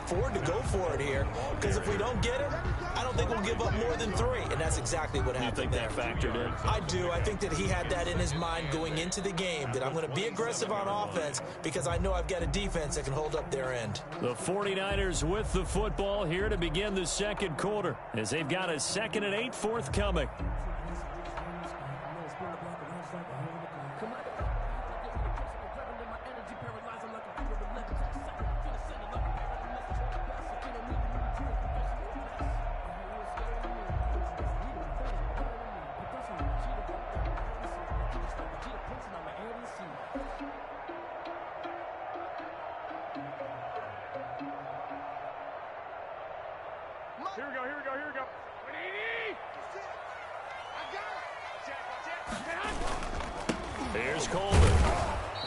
afford to go for it here, because if we don't get it, I don't think we'll give up more than 3, and that's exactly what happened. You think that factored in? I do. I think that he had that in his mind going into the game, that I'm going to be aggressive on offense because I know I've got a defense that can hold up their end. The 49ers with the football here to begin the second quarter, as they've got a 2nd and 8 forthcoming. Here we go. Here's Coleman.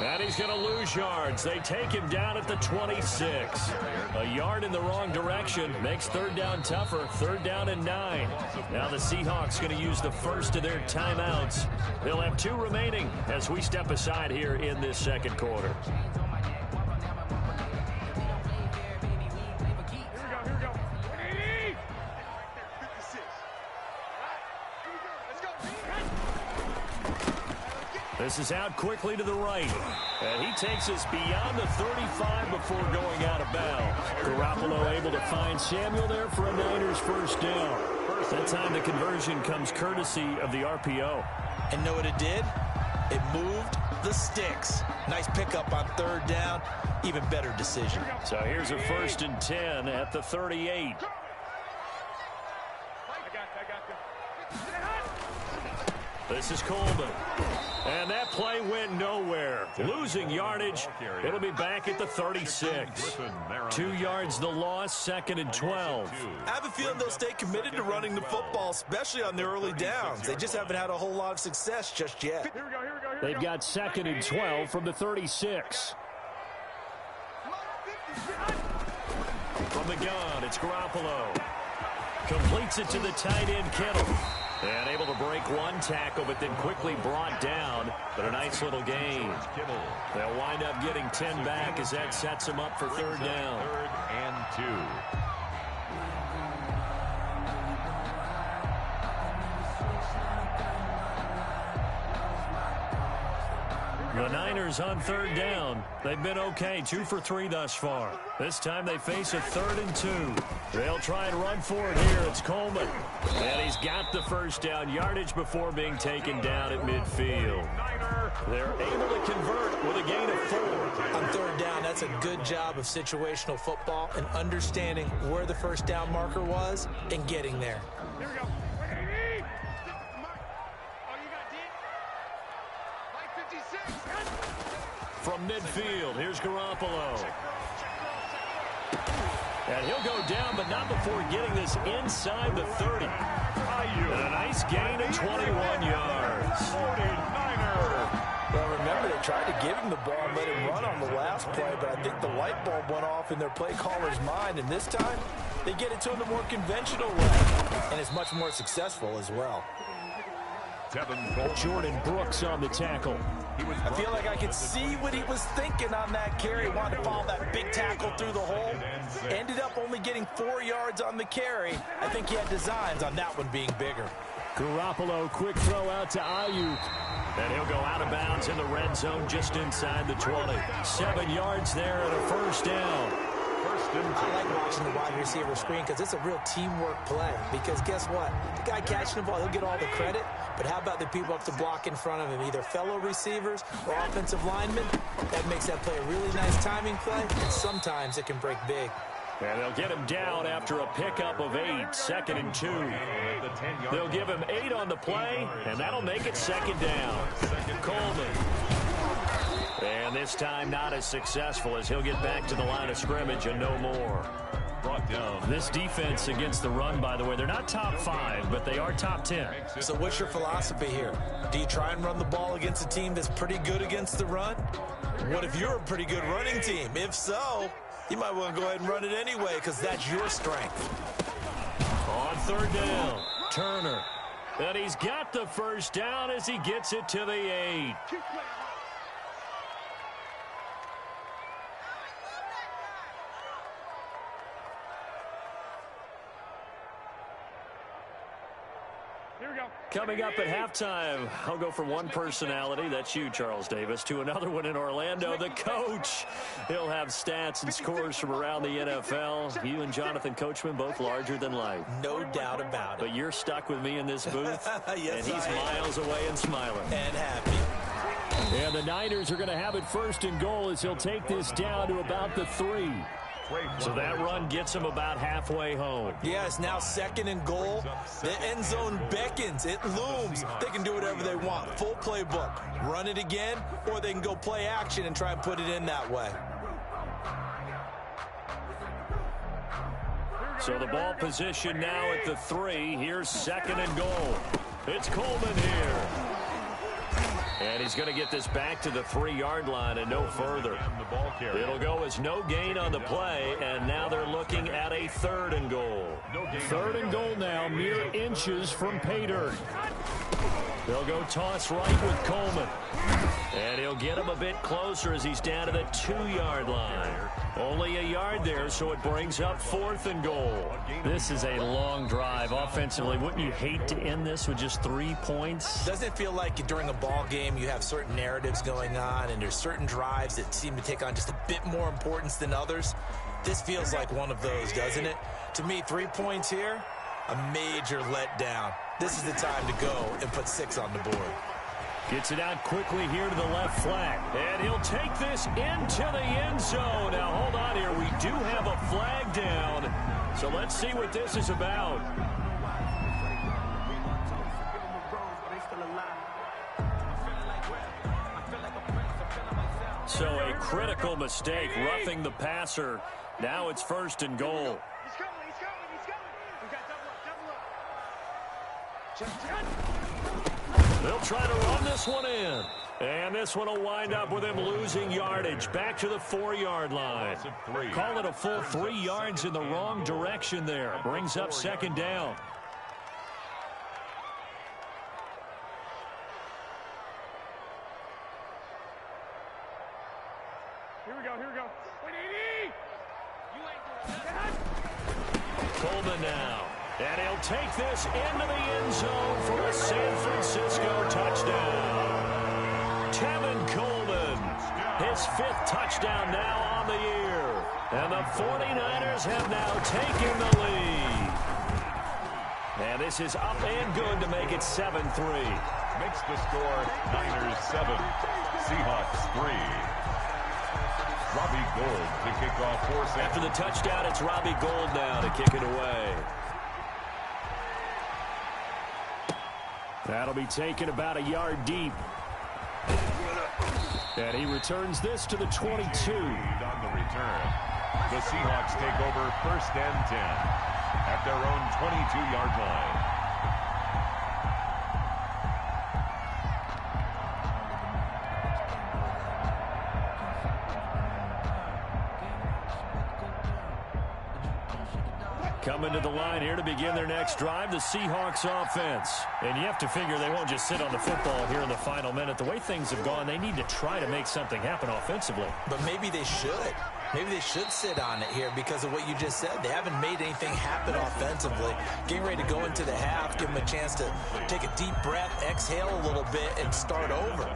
And he's going to lose yards. They take him down at the 26. A yard in the wrong direction makes 3rd down tougher. 3rd down and 9. Now the Seahawks going to use the first of their timeouts. They'll have 2 remaining as we step aside here in this second quarter. This is out quickly to the right. And he takes us beyond the 35 before going out of bounds. Garoppolo able to find Samuel there for a Niners first down. That time the conversion comes courtesy of the RPO. And know what it did? It moved the sticks. Nice pickup on 3rd down. Even better decision. So here's a 1st and 10 at the 38. This is Coleman. And that play went nowhere. Losing yardage. It'll be back at the 36. 2 yards the loss, 2nd and 12. I have a feeling they'll stay committed to running the football, especially on the early downs. They just haven't had a whole lot of success just yet. They've got 2nd and 12 from the 36. From the gun, it's Garoppolo. Completes it to the tight end, Kittle. And able to break 1 tackle, but then quickly brought down. But a nice little gain. They'll wind up getting 10 back as that sets them up for 3rd down. 3rd and 2. The Niners on 3rd down. They've been okay, 2 for 3 thus far. This time they face a 3rd and 2. They'll try and run for it here. It's Coleman. And he's got the first down yardage before being taken down at midfield. They're able to convert with a gain of 4. On 3rd down, that's a good job of situational football and understanding where the first down marker was and getting there. Here we go. From midfield, here's Garoppolo. And he'll go down, but not before getting this inside the 30. And a nice gain of 21 yards. 49er. Well, remember, they tried to give him the ball and let him run on the last play, but I think the light bulb went off in their play caller's mind, and this time they get it to him the more conventional way, and it's much more successful as well. Jordan Brooks on the tackle. I feel like I could see what he was thinking on that carry. Wanted to follow that big tackle through the hole. Ended up only getting 4 yards on the carry. I think he had designs on that one being bigger. Garoppolo, quick throw out to Ayuk. And he'll go out of bounds in the red zone just inside the 20. 7 yards there and a first down. I like watching the wide receiver screen because it's a real teamwork play. Because guess what? The guy catching the ball, he'll get all the credit. But how about the people up to block in front of him, either fellow receivers or offensive linemen? That makes that play a really nice timing play, and sometimes it can break big. And they'll get him down after a pickup of 8, 2nd and 2. They'll give him 8 on the play, and that'll make it 2nd down. Coleman. And this time not as successful as he'll get back to the line of scrimmage and no more. Brought down. This defense against the run, by the way, they're not top 5, but they are top 10. So what's your philosophy here? Do you try and run the ball against a team that's pretty good against the run? What if you're a pretty good running team? If so, you might want to go ahead and run it anyway because that's your strength. On 3rd down, Turner. And he's got the first down as he gets it to the 8. Coming up at halftime, I'll go from one personality, that's you, Charles Davis, to another one in Orlando, the coach. He'll have stats and scores from around the NFL. You and Jonathan Coachman, both larger than life. No doubt about it. But you're stuck with me in this booth, yes, and he's miles away and smiling. And happy. And the Niners are going to have it first and goal as he'll take this down to about the 3. So that run gets him about halfway home. Yeah, it's now second and goal. The end zone beckons. It looms. They can do whatever they want. Full playbook. Run it again, or they can go play action and try and put it in that way. So the ball position now at the 3. Here's second and goal. It's Coleman here. And he's going to get this back to the 3-yard line and no further. It'll go as no gain on the play, and now they're looking at a 3rd and goal. 3rd and goal now, mere inches from pay dirt. They'll go toss right with Coleman. And he'll get him a bit closer as he's down to the 2-yard line. Only a yard there, so it brings up 4th and goal. This is a long drive offensively. Wouldn't you hate to end this with just 3 points? Doesn't it feel like during a ball game you have certain narratives going on and there's certain drives that seem to take on just a bit more importance than others? This feels like one of those, doesn't it? To me, 3 points here, a major letdown. This is the time to go and put 6 on the board. Gets it out quickly here to the left flat. And he'll take this into the end zone. Now, hold on here. We do have a flag down. So let's see what this is about. So a critical mistake, roughing the passer. Now it's 1st and goal. He's coming. We got double up. They'll try to run this one in. And this one will wind up with him losing yardage. Back to the 4-yard line. Call it a full 3 yards in the wrong direction there. Brings up 2nd down. Here we go. Coleman now. And he'll take this into the end zone for a San Francisco touchdown. Tevin Coleman, his 5th touchdown now on the year. And the 49ers have now taken the lead. And this is up and good to make it 7-3. Makes the score Niners 7, Seahawks 3. Robbie Gould to kick off 4 seconds. After the touchdown, it's Robbie Gould now to kick it away. That'll be taken about a yard deep. And he returns this to the 22. On the return, the Seahawks take over 1st and 10 at their own 22-yard line. Coming to the line here to begin their next drive, the Seahawks offense. And you have to figure they won't just sit on the football here in the final minute. The way things have gone, they need to try to make something happen offensively. But maybe they should. Maybe they should sit on it here because of what you just said. They haven't made anything happen offensively. Getting ready to go into the half, give them a chance to take a deep breath, exhale a little bit, and start over.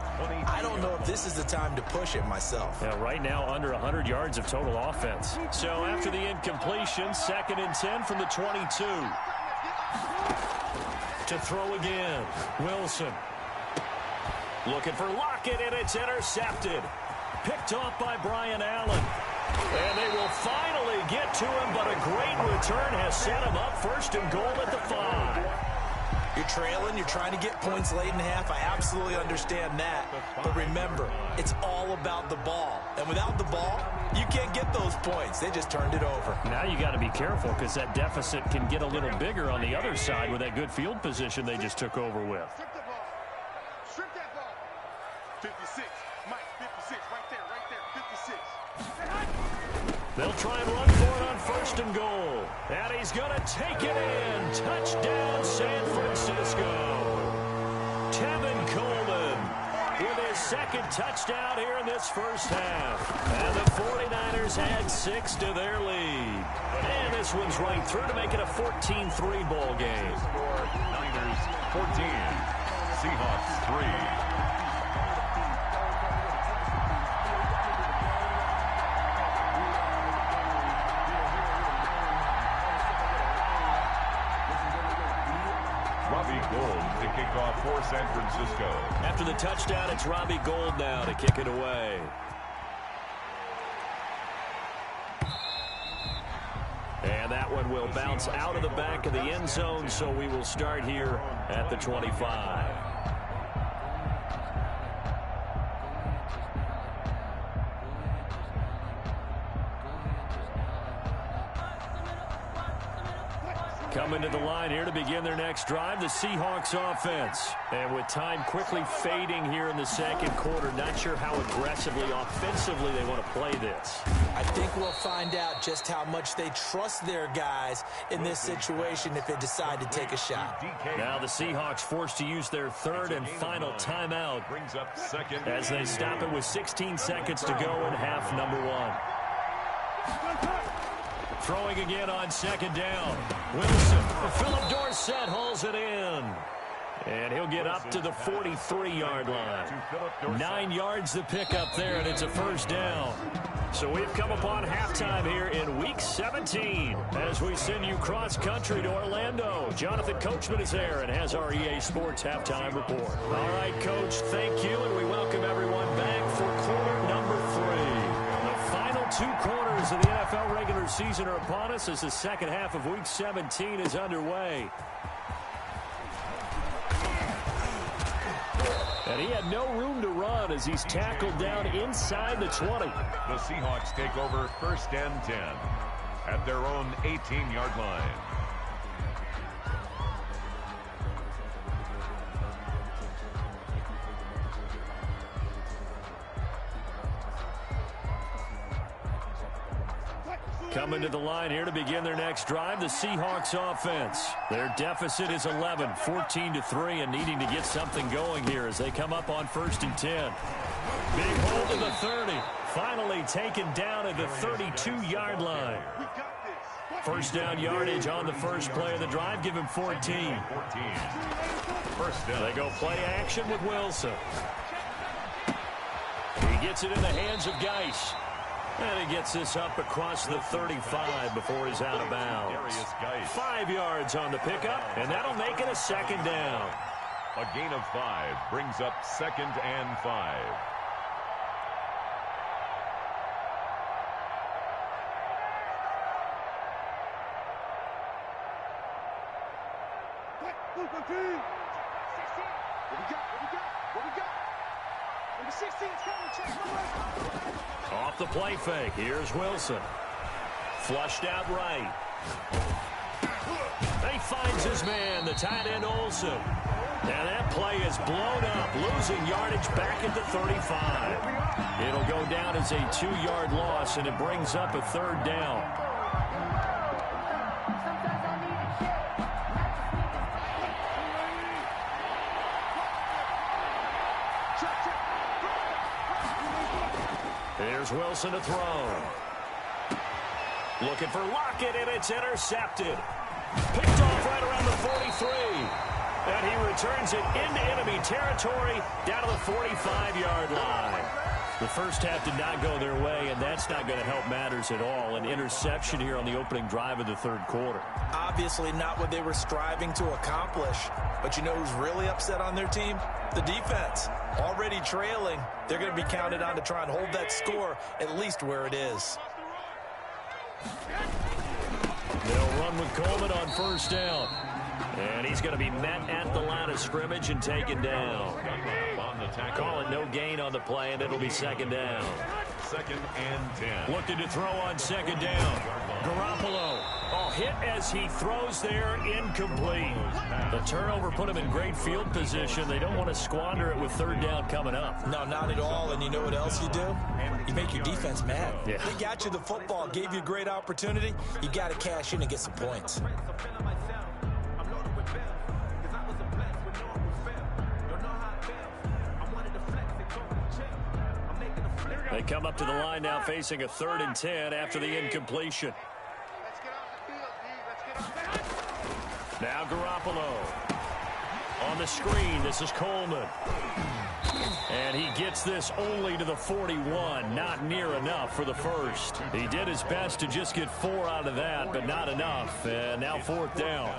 I don't know if this is the time to push it myself. Yeah, right now under 100 yards of total offense. So after the incompletion, 2nd and 10 from the 22. To throw again, Wilson. Looking for Lockett, and it's intercepted. Picked off by Brian Allen. And they will finally get to him, but a great return has set him up 1st and goal at the 5. You're trailing, you're trying to get points late in the half. I absolutely understand that. But remember, it's all about the ball. And without the ball, you can't get those points. They just turned it over. Now you got to be careful because that deficit can get a little bigger on the other side with that good field position they just took over with. Strip that ball. 56. Mike, 56. Right there. 56. They'll try and run for it on 1st and goal. And he's going to take it in. Touchdown, San Francisco. Tevin Coleman with his 2nd touchdown here in this 1st half. And the 49ers add 6 to their lead. And this one's right through to make it a 14-3 ball game. Niners 14. Seahawks 3. Robbie Gould to kick off for San Francisco. After the touchdown, it's Robbie Gould now to kick it away. And that one will bounce out of the back of the end zone, so we will start here at the 25. Coming to the line here to begin their next drive, the Seahawks offense. And with time quickly fading here in the second quarter, not sure how aggressively, offensively they want to play this. I think we'll find out just how much they trust their guys in this situation if they decide to take a shot. Now the Seahawks forced to use their third and final timeout Brings up second as they stop it with 16 seconds to go in half number one. Throwing again on second down. Wilson. Philip Dorsett hauls it in. And he'll get up to the 43-yard line. 9 yards to pick up there, and it's a first down. So we've come upon halftime here in Week 17 as we send you cross-country to Orlando. Jonathan Coachman is there and has our EA Sports halftime report. All right, Coach, thank you, and we welcome everyone back for quarter number 3. The final 2 quarters of the NFL regular season are upon us as the second half of Week 17 is underway. And he had no room to run as he's tackled down inside the 20. The Seahawks take over first and 10 at their own 18-yard line. Coming to the line here to begin their next drive, the Seahawks offense. Their deficit is 11, 14-3, and needing to get something going here as they come up on first and 10. Big hold to the 30. Finally taken down at the 32-yard line. First down yardage on the first play of the drive. Give him 14. First down. They go play action with Wilson. He gets it in the hands of Geis. And he gets this up across the 35 before he's out of bounds. 5 yards on the pickup, and that'll make it a second down. A gain of 5 brings up second and 5. Number 16 is coming. Check number. Off the play fake. Here's Wilson. Flushed out right. He finds his man, the tight end Olsen. And that play is blown up, losing yardage back at the 35. It'll go down as a 2-yard loss, and it brings up a third down. Here's Wilson to throw. Looking for Lockett, and it's intercepted. Picked off right around the 43. And he returns it into enemy territory down to the 45-yard line. The first half did not go their way, and that's not going to help matters at all. An interception here on the opening drive of the third quarter. Obviously not what they were striving to accomplish. But you know who's really upset on their team? The defense. Already trailing. They're going to be counted on to try and hold that score at least where it is. They'll run with Coleman on first down. And he's going to be met at the line of scrimmage and taken down. Call it no gain on the play, and it'll be second down. Second and 10. Looking to throw on second down. Garoppolo. Oh, hit as he throws there, incomplete. The turnover put him in great field position. They don't want to squander it with third down coming up. No, not at all. And you know what else you do? You make your defense mad. Yeah. They got you the football, gave you a great opportunity. You got to cash in and get some points. They come up to the line now facing a 3rd and 10 after the incompletion. Now Garoppolo. On the screen, this is Coleman. And he gets this only to the 41. Not near enough for the first. He did his best to just get 4 out of that, but not enough. And now 4th down.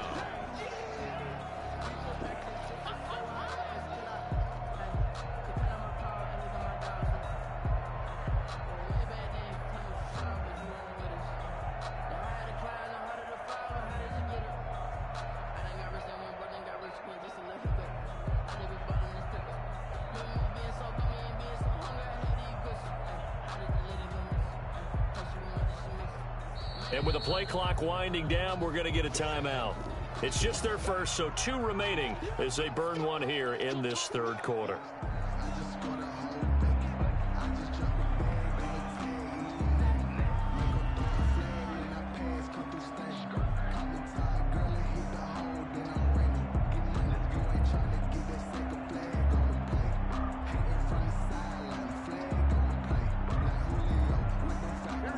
And with the play clock winding down, we're going to get a timeout. It's just their first, so 2 remaining as they burn 1 here in this 3rd quarter.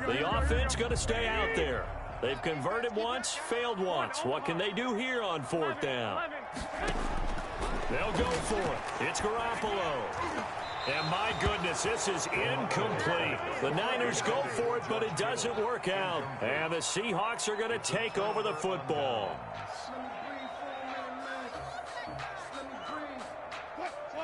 The offense going to stay out there. They've converted once, failed once. What can they do here on 4th down? They'll go for it. It's Garoppolo. And my goodness, this is incomplete. The Niners go for it, but it doesn't work out. And the Seahawks are going to take over the football.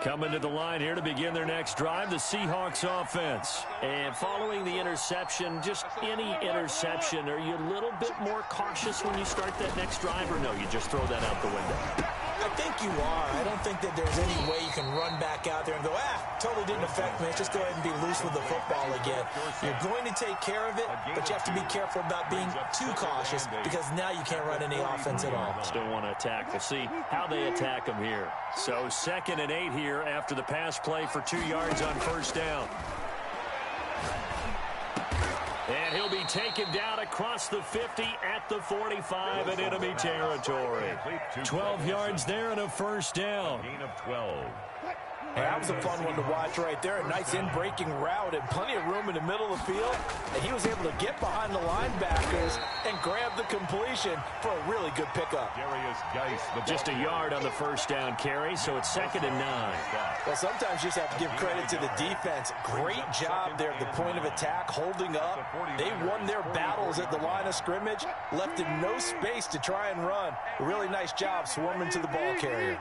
Coming to the line here to begin their next drive, the Seahawks offense. And following the interception, just any interception, are you a little bit more cautious when you start that next drive, or no, you just throw that out the window? I think you are. I don't think that there's any way you can run back out there and go, totally didn't affect me. Let's just go ahead and be loose with the football again. You're going to take care of it, but you have to be careful about being too cautious because now you can't run any offense at all. Still want to attack. We'll see how they attack them here. So 2nd and 8 here after the pass play for 2 yards on 1st down. And he'll be taken down across the 50 at the 45 in enemy territory. 12 yards there and a 1st down. Gain of 12. Hey, that was a fun one to watch right there. A nice in-breaking route and plenty of room in the middle of the field. And he was able to get behind the linebackers and grab the completion for a really good pickup. Just a yard on the 1st down carry, so it's 2nd and 9. Well, sometimes you just have to give credit to the defense. Great job there at the point of attack, holding up. They won their battles at the line of scrimmage, left him no space to try and run. A really nice job swarming to the ball carrier.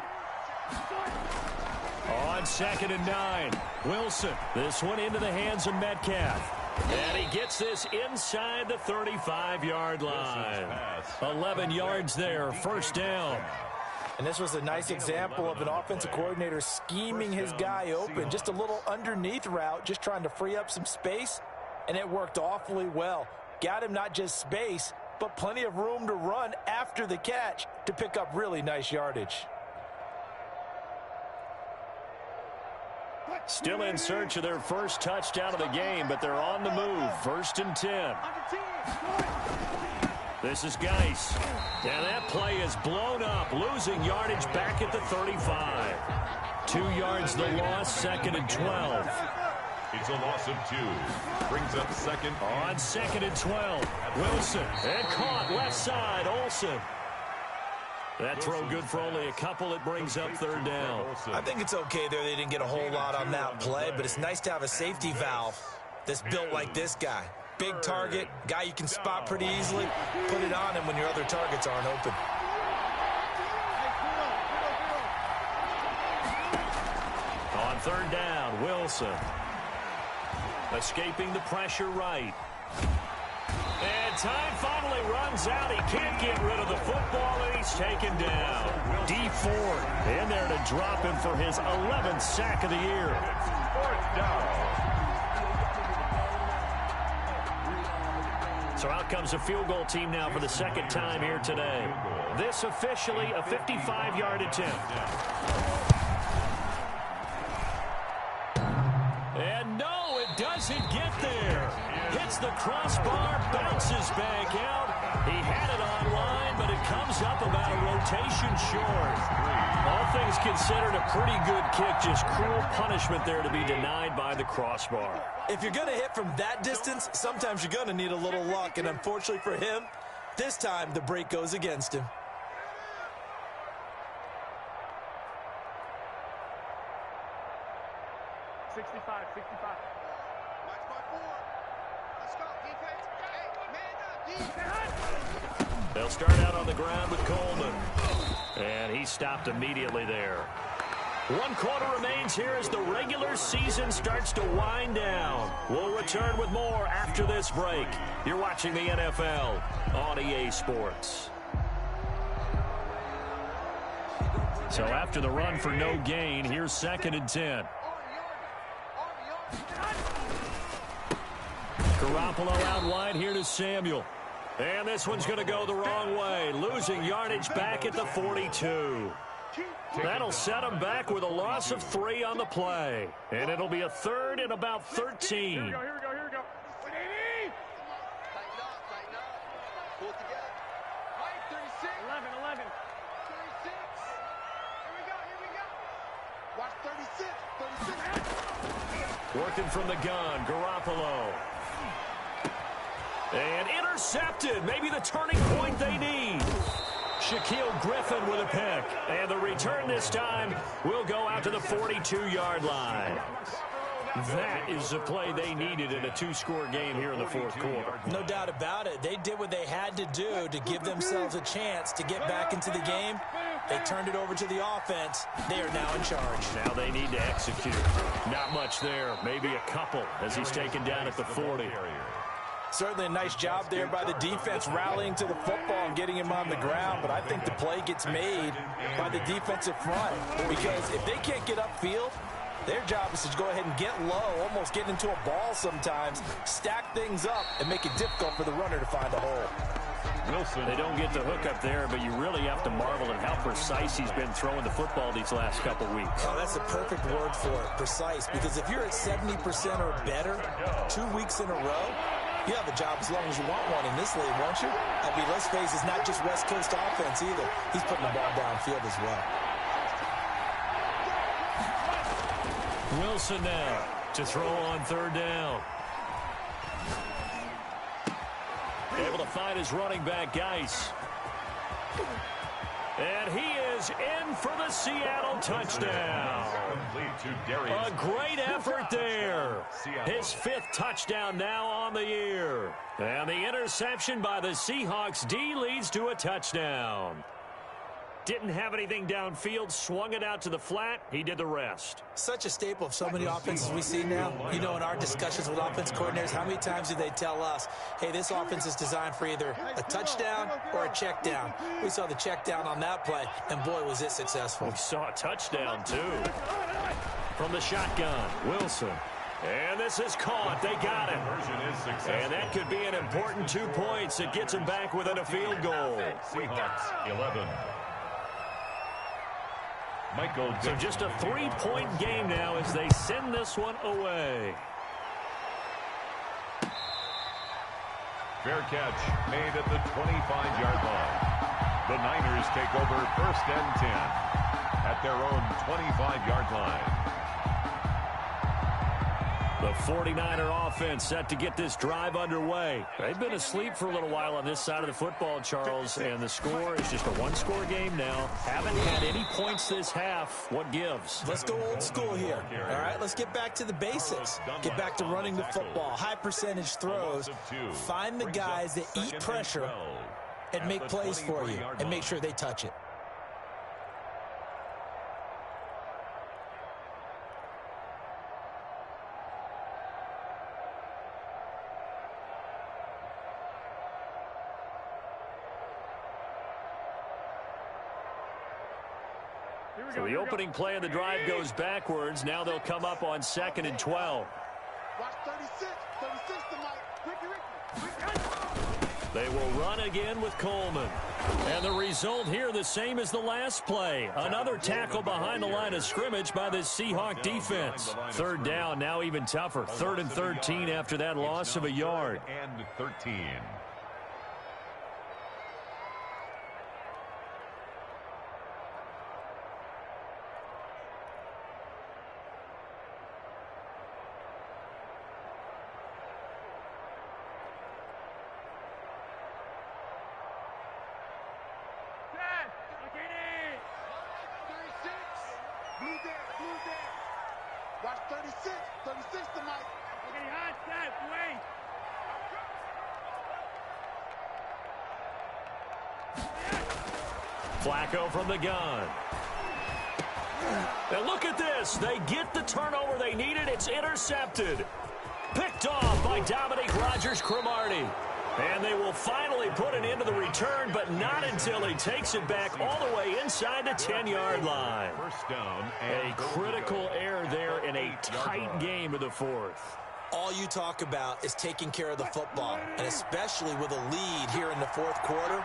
On 2nd and 9, Wilson. This one into the hands of Metcalf. And he gets this inside the 35-yard line. 11 yards there, 1st down. And this was a nice example of an offensive coordinator scheming his guy open. Just a little underneath route, just trying to free up some space. And it worked awfully well. Got him not just space, but plenty of room to run after the catch to pick up really nice yardage. Still in search of their first touchdown of the game, but they're on the move. 1st and 10. This is Geis. And that play is blown up, losing yardage back at the 35. 2 yards the loss, 2nd and 12. It's a loss of 2. Brings up 2nd. On 2nd and 12. Wilson. And caught left side, Olsen. That throw good for only a couple. It brings up 3rd down. I think it's okay there. They didn't get a whole lot on that play, but it's nice to have a safety valve that's built like this guy. Big target, guy you can spot pretty easily. Put it on him when your other targets aren't open. On 3rd down, Wilson. Escaping the pressure right. And time finally runs out. He can't get rid of the football, and he's taken down. D Ford in there to drop him for his 11th sack of the year. 4th down. So out comes a field goal team now for the 2nd time here today. This officially a 55-yard attempt. And no, it doesn't get there. Hits the crossbar, bounces back out. He had it online, but it comes up about a rotation short. All things considered, a pretty good kick. Just cruel punishment there to be denied by the crossbar. If you're going to hit from that distance, sometimes you're going to need a little luck. And unfortunately for him, this time the break goes against him. 65, 65. Watch my four. Let's go, defense. Hey, man up, defense. They'll start out on the ground with Coleman. And he stopped immediately there. 1 quarter remains here as the regular season starts to wind down. We'll return with more after this break. You're watching the NFL on EA Sports. So after the run for no gain, here's 2nd and 10. Garoppolo out wide here to Samuel. And this one's going to go the wrong way, losing yardage back at the 42. That'll set him back with a loss of 3 on the play. And it'll be a 3rd and about 13. Here we go. Tighten up. Pull it together. Right, 36. 11. 36. Here we go. Watch 36. Working from the gun, Garoppolo. And intercepted. Maybe the turning point they need. Shaquille Griffin with a pick. And the return this time will go out to the 42-yard line. That is the play they needed in a 2-score game here in the 4th quarter. No doubt about it. They did what they had to do to give themselves a chance to get back into the game. They turned it over to the offense. They are now in charge. Now they need to execute. Not much there. Maybe a couple as he's taken down at the 40. Certainly a nice job there by the defense rallying to the football and getting him on the ground, but I think the play gets made by the defensive front because if they can't get upfield, their job is to go ahead and get low, almost get into a ball sometimes, stack things up, and make it difficult for the runner to find a hole. Wilson. They don't get the hook up there, but you really have to marvel at how precise he's been throwing the football these last couple weeks. Oh, that's a perfect word for it, precise, because if you're at 70% or better 2 weeks in a row, you have a job as long as you want one in this league, won't you? I mean, let's face it, it's not just West Coast offense either. He's putting the ball downfield as well. Wilson now to throw on 3rd down. Able to find his running back, Geis. And he is in for the Seattle touchdown. A great effort there. His 5th touchdown now on the year. And the interception by the Seahawks D leads to a touchdown. Didn't have anything downfield, swung it out to the flat. He did the rest. Such a staple of so many offenses we see now. You know, in our discussions with offense coordinators, how many times do they tell us, hey, this offense is designed for either a touchdown or a check down. We saw the check down on that play, and boy, was it successful. We saw a touchdown, too. From the shotgun, Wilson. And this is caught. They got him. And that could be an important 2 points. It gets him back within a field goal. Seahawks 11. So just a 3-point game now as they send this one away. Fair catch made at the 25-yard line. The Niners take over 1st and 10 at their own 25-yard line. The 49er offense set to get this drive underway. They've been asleep for a little while on this side of the football, Charles, and the score is just a 1-score game now. Haven't had any points this half. What gives? Let's go old school here. All right, let's get back to the basics. Get back to running the football, high percentage throws. Find the guys that eat pressure and make plays for you and make sure they touch it. So the opening play of the drive goes backwards. Now they'll come up on 2nd and 12. Watch 36. 36 to Mike. Ricky. They will run again with Coleman. And the result here the same as the last play. Another tackle behind the line of scrimmage by the Seahawk defense. 3rd down, now even tougher. 3rd and 13 after that loss of a yard. And 13. Watch 36. 36. 36 to Mike. Okay, hot set, wait. Flacco from the gun. And look at this. They get the turnover they needed. It's intercepted. Picked off by Dominique Rodgers-Cromartie. And they will finally put an end to the return, but not until he takes it back all the way inside the 10-yard line. First down. A critical error there in a tight game of the fourth. All you talk about is taking care of the football, and especially with a lead here in the fourth quarter.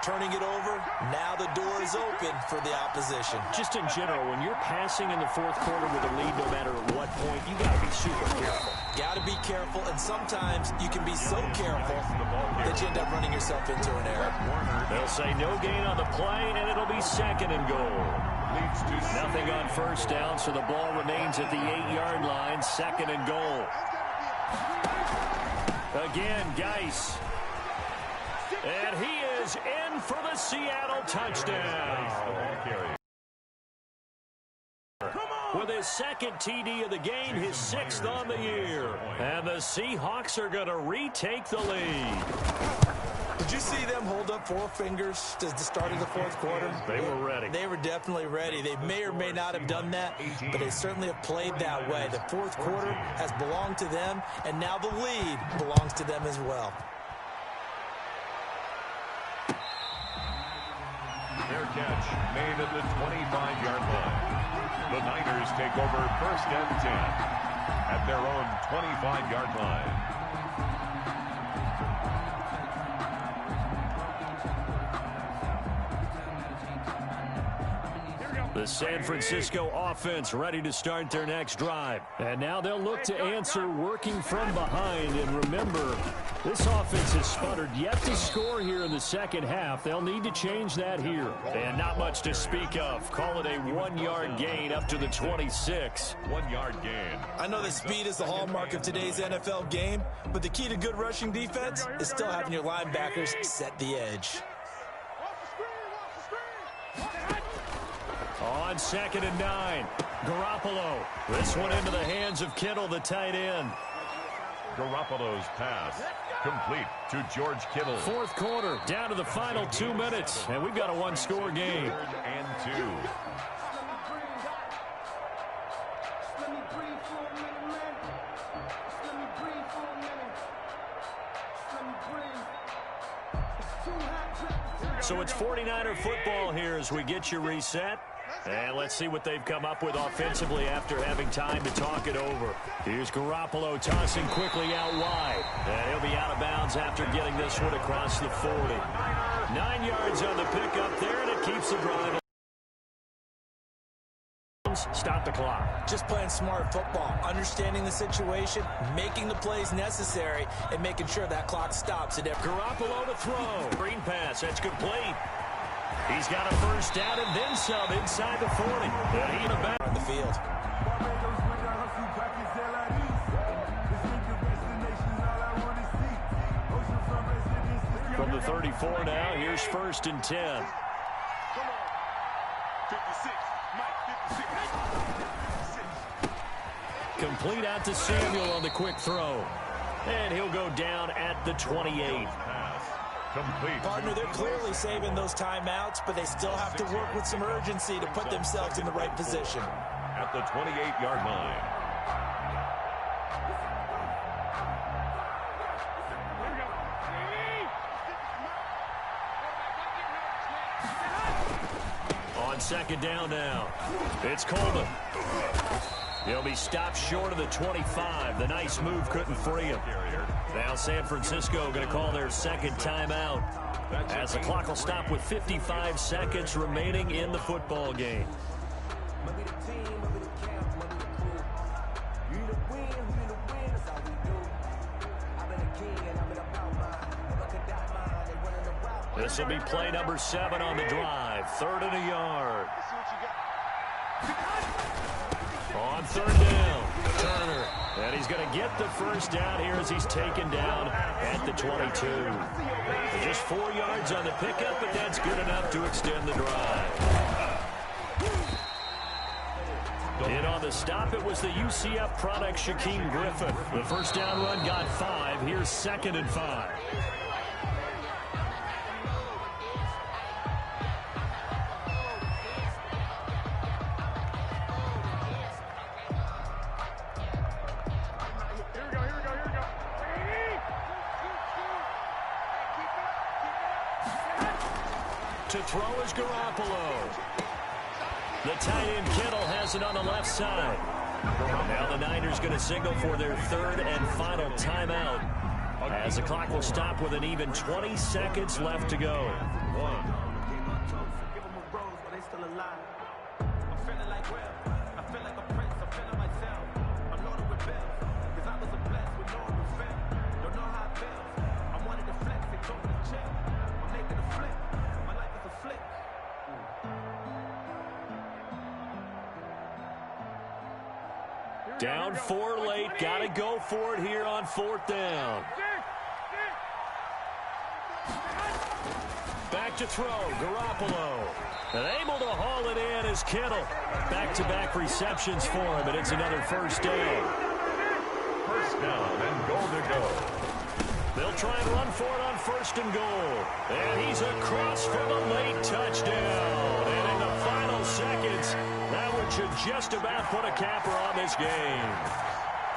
Turning it over, now the door is open for the opposition. Just in general, when you're passing in the fourth quarter with a lead, no matter at what point, you got to be super careful. Got to be careful, and sometimes you can be so careful that you end up running yourself into an error. They'll say no gain on the play, and it'll be second and goal. Nothing on first down, so the ball remains at the 8-yard line, second and goal. Again, Geis. And he is in for the Seattle touchdown. With his second TD of the game, his 6th on the year. And the Seahawks are going to retake the lead. Did you see them hold up 4 fingers to the start of the fourth quarter? They were ready. They were definitely ready. They may or may not have done that, but they certainly have played that way. The fourth quarter has belonged to them, and now the lead belongs to them as well. Fair catch made at the 25-yard line. The Niners take over first and 10 at their own 25-yard line. The San Francisco offense ready to start their next drive. And now they'll look to answer working from behind. And remember, this offense has sputtered yet to score here in the second half. They'll need to change that here. And not much to speak of. Call it a 1-yard gain up to the 26. 1-yard gain. I know that speed is the hallmark of today's NFL game, but the key to good rushing defense is still having your linebackers set the edge. On 2nd and 9, Garoppolo. This one into the hands of Kittle, the tight end. Garoppolo's pass complete to George Kittle. Fourth quarter, down to the final 2 minutes, and we've got a 1-score game. 3rd and 2. So it's 49er football here as we get you reset. And let's see what they've come up with offensively after having time to talk it over. Here's Garoppolo tossing quickly out wide. And he'll be out of bounds after getting this one across the 40. 9 yards on the pickup there, and it keeps the drive. Stop the clock. Just playing smart football, understanding the situation, making the plays necessary, and making sure that clock stops. Garoppolo to throw. Green pass, that's complete. He's got a first down and then some inside the 40. And he back on the field. From the 34 now, here's 1st and 10. 56. Mike, 56. Complete out to Samuel on the quick throw. And he'll go down at the 28. Complete. Partner, they're clearly saving those timeouts, but they still have to work with some urgency to put themselves in the right position. At the 28-yard line. On 2nd down now, it's Coleman. He'll be stopped short of the 25. The nice move couldn't free him. Now San Francisco going to call their 2nd timeout as the clock will stop with 55 seconds remaining in the football game. This will be play number 7 on the drive. 3rd and a yard. On 3rd down, Turner. And he's going to get the first down here as he's taken down at the 22. Just 4 yards on the pickup, but that's good enough to extend the drive. And on the stop, it was the UCF product, Shaquem Griffin. The first down run got 5. Here's 2nd and 5. To throw is Garoppolo. The tight end Kittle has it on the left side. Now the Niners going to signal for their 3rd and final timeout, as the clock will stop with an even 20 seconds left to go. Down 4 late. Got to go for it here on 4th down. Back to throw. Garoppolo. And able to haul it in as Kittle. Back-to-back receptions for him, and it's another first down. First down and goal to go. They'll try and run for it on 1st and goal. And he's across for the late touchdown. And in the final seconds, that one should just about put a capper on this game.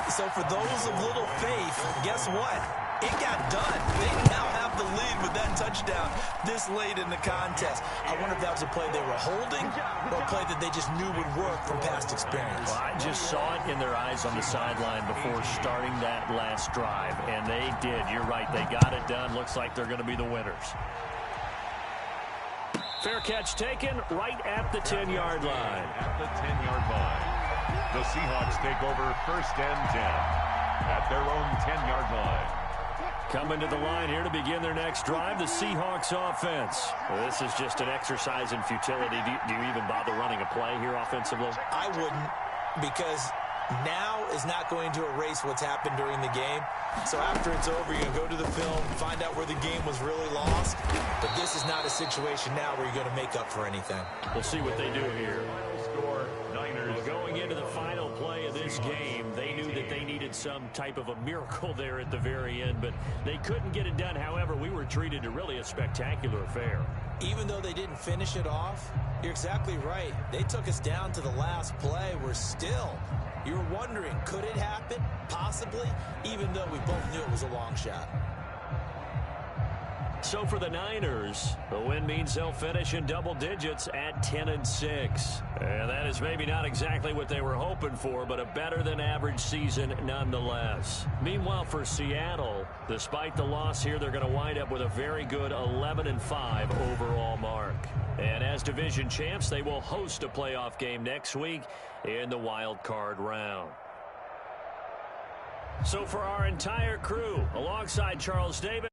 So for those of little faith, guess what? It got done. They now have the lead with that touchdown this late in the contest. I wonder if that was a play they were holding or a play that they just knew would work from past experience. Well, I just saw it in their eyes on the sideline before starting that last drive, and they did. You're right. They got it done. Looks like they're going to be the winners. Fair catch taken right at the 10-yard line. At the 10-yard line. The Seahawks take over 1st and 10 at their own 10-yard line. Coming to the line here to begin their next drive, the Seahawks offense. Well, this is just an exercise in futility. Do you even bother running a play here offensively? I wouldn't, because now is not going to erase what's happened during the game. So after it's over, you're going to go to the film, find out where the game was really lost. But this is not a situation now where you're going to make up for anything. We'll see what they do here. Score, Niners. Going into the final play of this game, they knew that they needed some type of a miracle there at the very end, but they couldn't get it done. However, we were treated to really a spectacular affair. Even though they didn't finish it off, you're exactly right. They took us down to the last play. We're still... You're wondering, could it happen? Possibly, even though we both knew it was a long shot. So for the Niners, the win means they'll finish in double digits at 10-6. And that is maybe not exactly what they were hoping for, but a better than average season nonetheless. Meanwhile, for Seattle, despite the loss here, they're going to wind up with a very good 11-5 overall mark. And as division champs, they will host a playoff game next week in the wild card round. So for our entire crew, alongside Charles Davis,